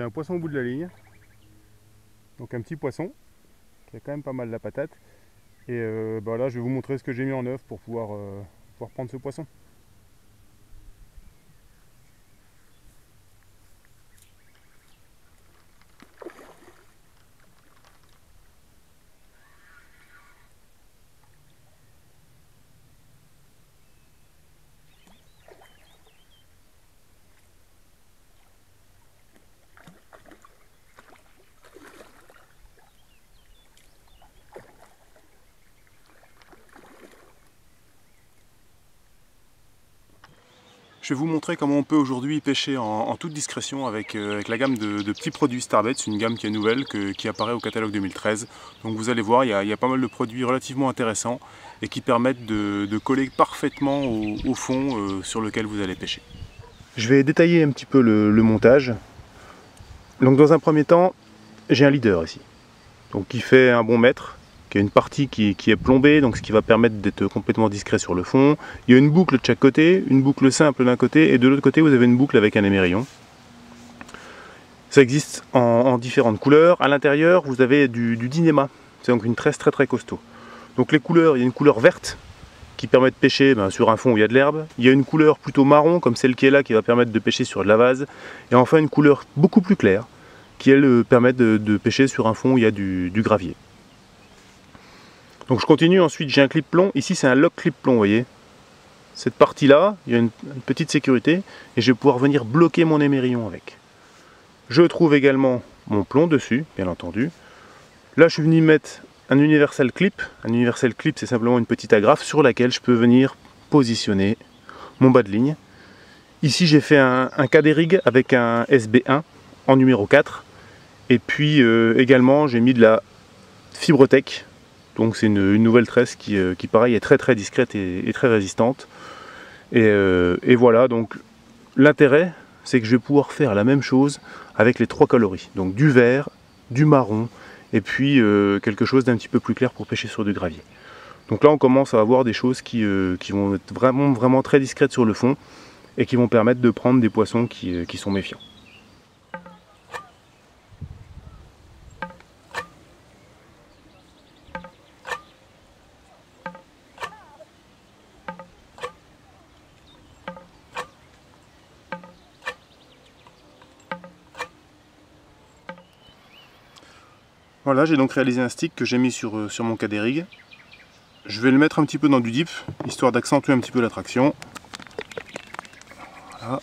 un poisson au bout de la ligne. Donc un petit poisson qui a quand même pas mal la patate. Et là je vais vous montrer ce que j'ai mis en œuvre pour pouvoir prendre ce poisson. Je vais vous montrer comment on peut aujourd'hui pêcher en toute discrétion avec la gamme de petits produits Starbait. C'est une gamme qui est nouvelle, qui apparaît au catalogue 2013. Donc vous allez voir, il y a pas mal de produits relativement intéressants et qui permettent de coller parfaitement au fond sur lequel vous allez pêcher. Je vais détailler un petit peu le montage. Donc dans un premier temps, j'ai un leader ici, donc qui fait un bon mètre, qui a une partie qui est plombée, donc ce qui va permettre d'être complètement discret sur le fond. Il y a une boucle de chaque côté, une boucle simple d'un côté, et de l'autre côté vous avez une boucle avec un émerillon. Ça existe en différentes couleurs. À l'intérieur vous avez du dynéma, c'est donc une tresse très très costaud. Donc les couleurs, il y a une couleur verte qui permet de pêcher sur un fond où il y a de l'herbe. Il y a une couleur plutôt marron comme celle qui est là qui va permettre de pêcher sur de la vase. Et enfin une couleur beaucoup plus claire qui elle permet de pêcher sur un fond où il y a du gravier. Donc je continue, ensuite j'ai un clip plomb, ici c'est un lock clip plomb, vous voyez. Cette partie là, il y a une petite sécurité et je vais pouvoir venir bloquer mon émerillon avec. Je trouve également mon plomb dessus, bien entendu. Là je suis venu mettre un universal clip. Un universal clip c'est simplement une petite agrafe sur laquelle je peux venir positionner mon bas de ligne. Ici j'ai fait un cadet rig avec un SB1 en numéro 4. Et puis également j'ai mis de la Fibrotech. Donc c'est une nouvelle tresse qui pareil est très très discrète et très résistante. Et voilà, donc l'intérêt c'est que je vais pouvoir faire la même chose avec les trois coloris. Donc du vert, du marron et puis quelque chose d'un petit peu plus clair pour pêcher sur du gravier. Donc là on commence à avoir des choses qui vont être vraiment très discrètes sur le fond et qui vont permettre de prendre des poissons qui sont méfiants. Voilà, j'ai donc réalisé un stick que j'ai mis sur mon cadet rig. Je vais le mettre un petit peu dans du dip, histoire d'accentuer un petit peu l'attraction. Voilà.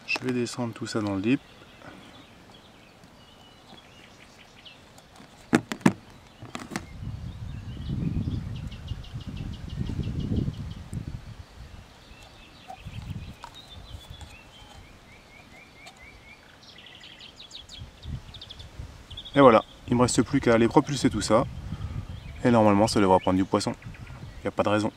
Je vais descendre tout ça dans le dip. Et voilà, il ne me reste plus qu'à aller propulser tout ça. Et normalement ça devrait prendre du poisson. Il n'y a pas de raison.